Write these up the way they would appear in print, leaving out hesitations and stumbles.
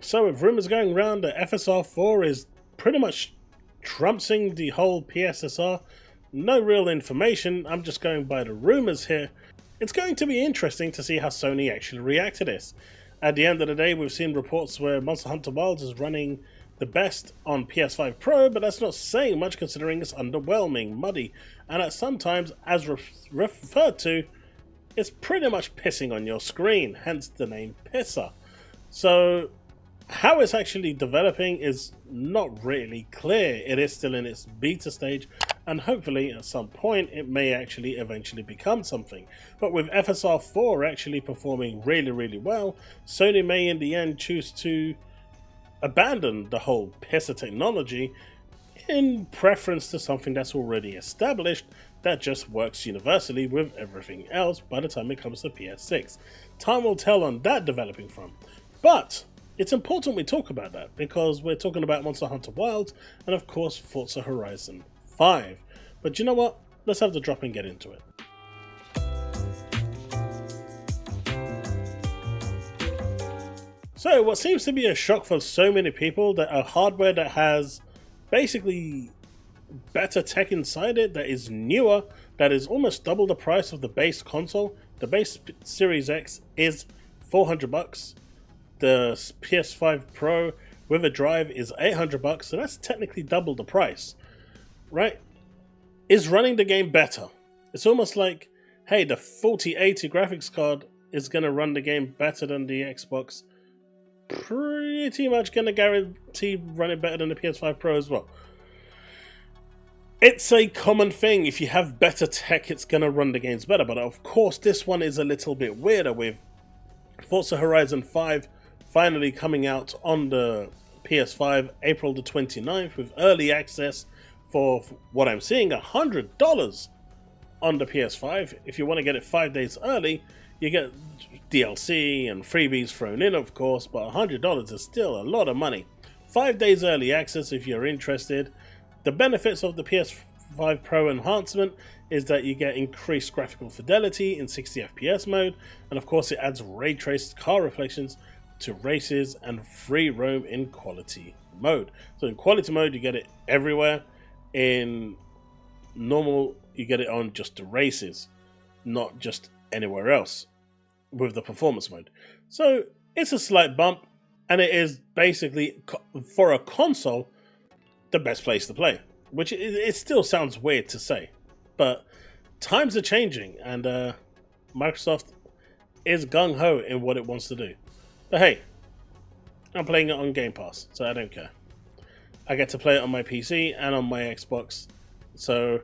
So with rumours going around that FSR 4 is pretty much trumping the whole PSSR, no real information, I'm just going by the rumours here. It's going to be interesting to see how Sony actually react to this. At the end of the day, we've seen reports where Monster Hunter Wilds is running the best on PS5 Pro, but that's not saying much considering it's underwhelming, muddy, and at sometimes, as referred to, it's pretty much pissing on your screen, hence the name Pisser. So how it's actually developing is not really clear. It is still in its beta stage, and hopefully at some point it may actually eventually become something. But with FSR 4 actually performing really well, Sony may in the end choose to abandon the whole pisser technology in preference to something that's already established that just works universally with everything else by the time it comes to PS6. Time will tell on that developing front. But it's important we talk about that because we're talking about Monster Hunter Wilds and of course Forza Horizon 5. But you know what? Let's have the drop and get into it. So what seems to be a shock for so many people, that a hardware that has basically better tech inside it, that is newer, that is almost double the price of the base console. The base Series X is $400. The PS5 Pro with a drive is $800, so that's technically double the price, right? Is running the game better? It's almost like, hey, the 4080 graphics card is going to run the game better than the Xbox. Pretty much going to guarantee run it better than the PS5 Pro as well. It's a common thing. If you have better tech, it's going to run the games better. But of course, this one is a little bit weirder with Forza Horizon 5 finally coming out on the PS5 April the 29th with early access for what I'm seeing, $100 on the PS5. If you want to get it 5 days early, you get DLC and freebies thrown in, of course, but $100 is still a lot of money. 5 days early access if you're interested. The benefits of the PS5 Pro enhancement is that you get increased graphical fidelity in 60 FPS mode, and of course it adds ray traced car reflections to races and free roam in quality mode. So in quality mode you get it everywhere. In normal you get it on just the races, not just anywhere else with the performance mode. So it's a slight bump, and it is basically, for a console, the best place to play, which it still sounds weird to say, but times are changing, and Microsoft is gung-ho in what it wants to do. But hey, I'm playing it on Game Pass, so I don't care. I get to play it on my PC and on my Xbox, so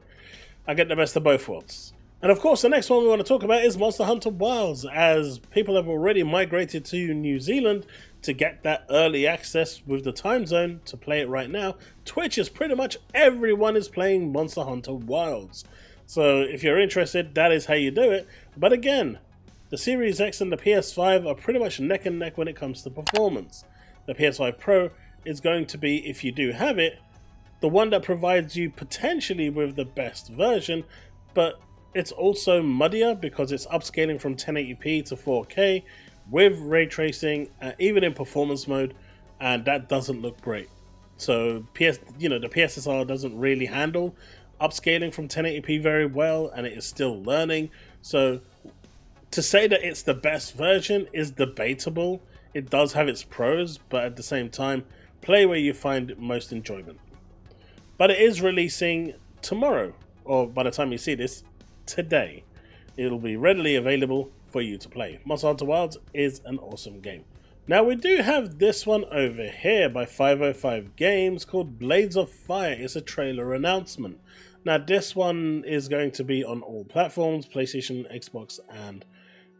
I get the best of both worlds. And of course, the next one we want to talk about is Monster Hunter Wilds, as people have already migrated to New Zealand to get that early access with the time zone to play it right now. Twitch is pretty much everyone is playing Monster Hunter Wilds. So if you're interested, that is how you do it. But again, the Series X and the PS5 are pretty much neck and neck when it comes to performance. The PS5 Pro is going to be, if you do have it, the one that provides you potentially with the best version, but it's also muddier because it's upscaling from 1080p to 4K with ray tracing, even in performance mode, and that doesn't look great. So the PSSR doesn't really handle upscaling from 1080p very well, and it is still learning. So to say that it's the best version is debatable. It does have its pros, but at the same time, play where you find most enjoyment. But it is releasing tomorrow, or by the time you see this, today. It'll be readily available for you to play. Monster Hunter Wilds is an awesome game. Now we do have this one over here by 505 Games called Blades of Fire. It's a trailer announcement. Now this one is going to be on all platforms, PlayStation, Xbox and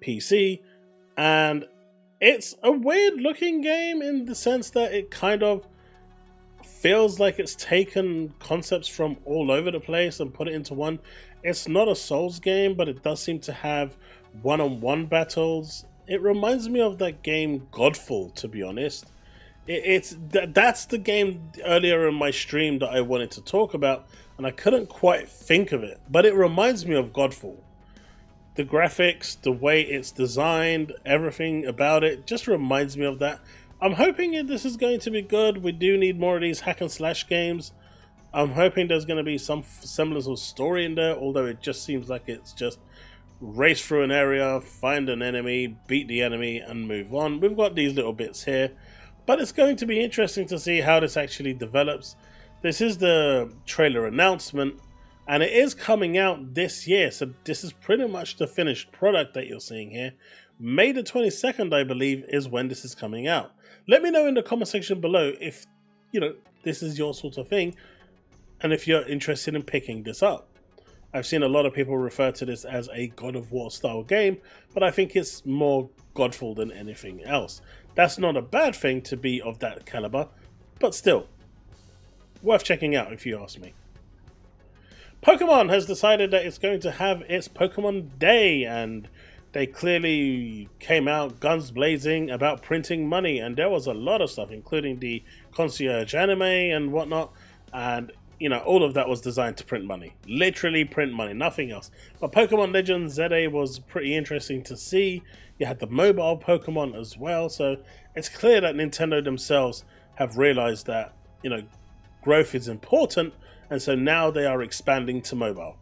PC, and it's a weird looking game in the sense that it kind of feels like it's taken concepts from all over the place and put it into one. It's not a Souls game, but it does seem to have one-on-one battles. It reminds me of that game Godfall, to be honest. That's the game earlier in my stream that I wanted to talk about, and I couldn't quite think of it, but it reminds me of Godfall. The graphics, the way it's designed, everything about it just reminds me of that. I'm hoping this is going to be good. We do need more of these hack and slash games. I'm hoping there's going to be some semblance of story in there, although it just seems like it's just race through an area, find an enemy, beat the enemy, and move on. We've got these little bits here, but it's going to be interesting to see how this actually develops. This is the trailer announcement, and it is coming out this year, so this is pretty much the finished product that you're seeing here. May the 22nd, I believe, is when this is coming out. Let me know in the comment section below if, this is your sort of thing, and if you're interested in picking this up. I've seen a lot of people refer to this as a God of War style game, but I think it's more Godfall than anything else. That's not a bad thing to be of that caliber, but still, worth checking out if you ask me. Pokemon has decided that it's going to have its Pokemon Day, and they clearly came out guns blazing about printing money, and there was a lot of stuff, including the concierge anime and whatnot, and all of that was designed to print money. Literally print money, nothing else. But Pokemon Legends ZA was pretty interesting to see. You had the mobile Pokemon as well, so it's clear that Nintendo themselves have realized that, growth is important, and so now they are expanding to mobile.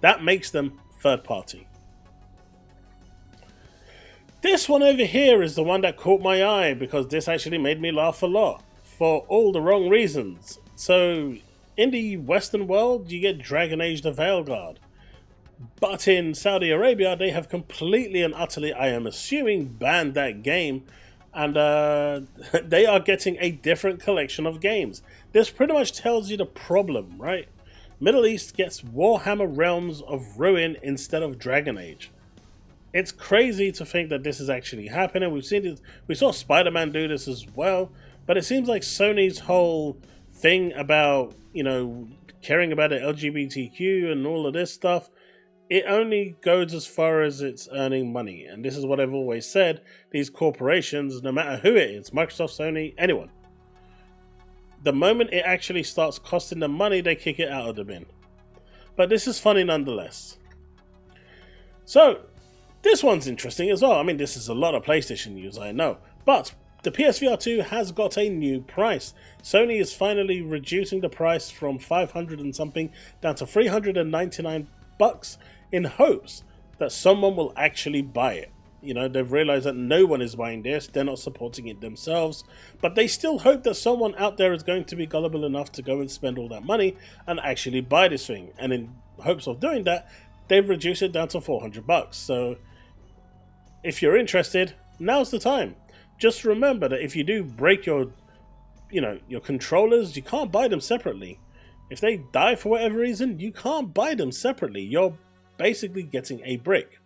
That makes them third party. This one over here is the one that caught my eye because this actually made me laugh a lot for all the wrong reasons. So, in the Western world, you get Dragon Age the Veilguard. But in Saudi Arabia, they have completely and utterly, I am assuming, banned that game. And they are getting a different collection of games. This pretty much tells you the problem, right? Middle East gets Warhammer Realms of Ruin instead of Dragon Age. It's crazy to think that this is actually happening. We've seen it. We saw Spider-Man do this as well. But it seems like Sony's whole thing about caring about the LGBTQ and all of this stuff, it only goes as far as it's earning money. And this is what I've always said, these corporations, no matter who it is, Microsoft, Sony, anyone, the moment it actually starts costing them money, they kick it out of the bin. But this is funny nonetheless. So, this one's interesting as well. I mean, this is a lot of PlayStation news, I know. But the PSVR 2 has got a new price. Sony is finally reducing the price from 500 and something down to $399 in hopes that someone will actually buy it. They've realized that no one is buying this, they're not supporting it themselves, but they still hope that someone out there is going to be gullible enough to go and spend all that money and actually buy this thing. And in hopes of doing that, they've reduced it down to $400. So if you're interested, now's the time. Just remember that if you do break your controllers, you can't buy them separately. If they die for whatever reason, you can't buy them separately. You're basically getting a brick.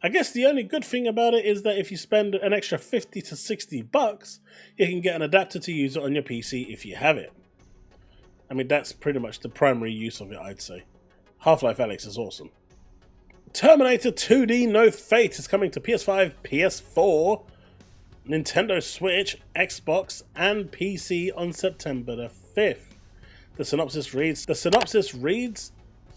I guess the only good thing about it is that if you spend an extra $50 to $60, you can get an adapter to use it on your PC if you have it. I mean, that's pretty much the primary use of it, I'd say. Half-Life Alyx is awesome. Terminator 2D No Fate is coming to PS5, PS4, Nintendo Switch, Xbox, and PC on September the 5th. The synopsis reads,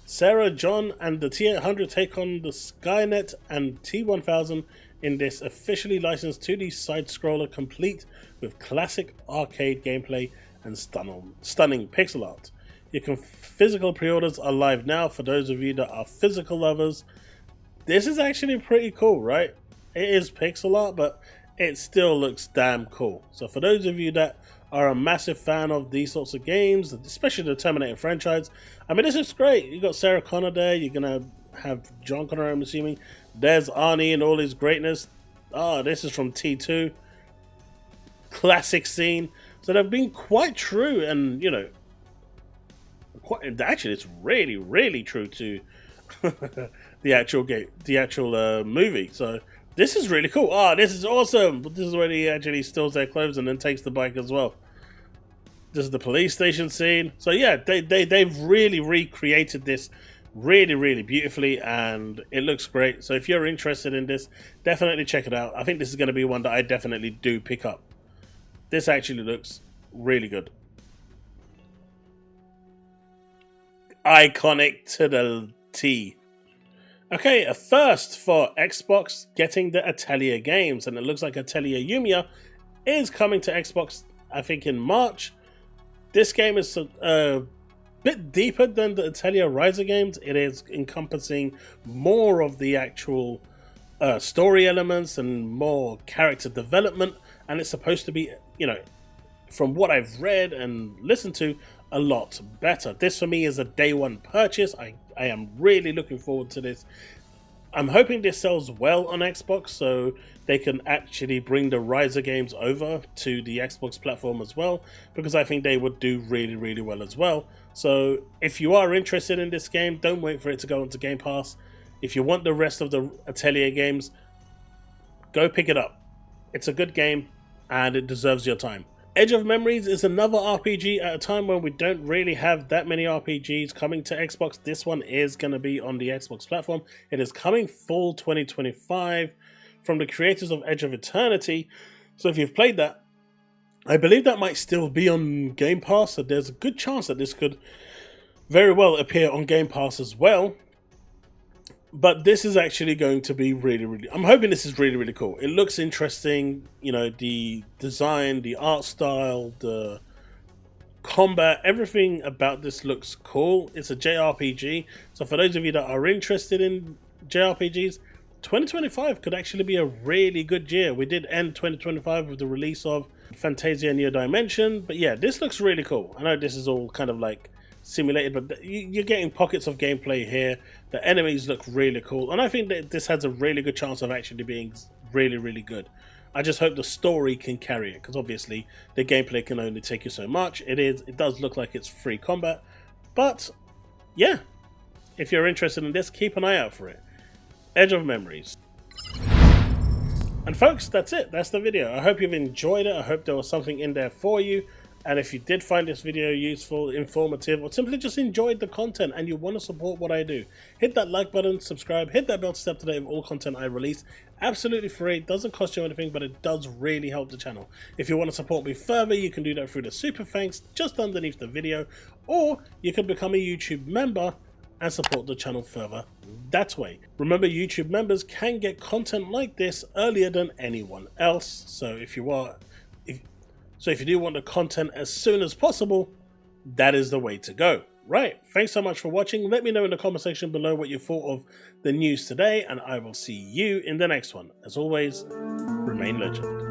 Sarah, John, and the T-800 take on the Skynet and T-1000 in this officially licensed 2D side-scroller complete with classic arcade gameplay and stunning pixel art. Your physical pre-orders are live now for those of you that are physical lovers. This is actually pretty cool, right? It is pixel art, but it still looks damn cool. So for those of you that are a massive fan of these sorts of games, especially the Terminator franchise, I mean, this is great. You got Sarah Connor there. You're going to have John Connor, I'm assuming. There's Arnie and all his greatness. This is from T2. Classic scene. So they've been quite true and, actually it's really, really true to the actual movie. So this is really cool. This is awesome. This is where he actually steals their clothes and then takes the bike as well. This is the police station scene. So yeah, they've really recreated this really, really beautifully, and it looks great. So if you're interested in this, definitely check it out. I think this is going to be one that I definitely do pick up. This actually looks really good. Iconic to the T. Okay, a first for Xbox getting the Atelier games, and it looks like Atelier Yumia is coming to Xbox, I think, in March. This game is a bit deeper than the Atelier Riser games. It is encompassing more of the actual story elements and more character development, and it's supposed to be, you know, from what I've read and listened to, a lot better. This for me is a day one purchase. I am really looking forward to this. I'm hoping this sells well on Xbox so they can actually bring the Riser games over to the Xbox platform as well, because I think they would do really, really well as well. So if you are interested in this game, don't wait for it to go onto Game Pass. If you want the rest of the Atelier games, go pick it up. It's a good game and it deserves your time. Edge of Memories is another RPG at a time when we don't really have that many RPGs coming to Xbox. This one is going to be on the Xbox platform. It is coming fall 2025 from the creators of Edge of Eternity. So if you've played that, I believe that might still be on Game Pass. So there's a good chance that this could very well appear on Game Pass as well. But this is actually going to be really, I'm hoping this is really, really cool. It looks interesting, you know, the design, the art style, the combat, everything about this looks cool. It's a JRPG. So for those of you that are interested in JRPGs, 2025 could actually be a really good year. We did end 2025 with the release of Fantasia New Dimension. But yeah, this looks really cool. I know this is all kind of like simulated, but you're getting pockets of gameplay here. The enemies look really cool, and I think that this has a really good chance of actually being really, really good. I just hope the story can carry it, because obviously the gameplay can only take you so much. It does look like it's free combat, but yeah, if you're interested in this, keep an eye out for it. Edge of Memories. And folks, that's it. That's the video. I hope you've enjoyed it. I hope there was something in there for you. And if you did find this video useful, informative, or simply just enjoyed the content and you want to support what I do, hit that like button, subscribe, hit that bell to stay up to date with all content I release. Absolutely free. It doesn't cost you anything, but it does really help the channel. If you want to support me further, you can do that through the super thanks just underneath the video, or you can become a YouTube member and support the channel further that way. Remember, YouTube members can get content like this earlier than anyone else. So if you do want the content as soon as possible, that is the way to go. Right, thanks so much for watching. Let me know in the comment section below what you thought of the news today, and I will see you in the next one. As always, remain legend.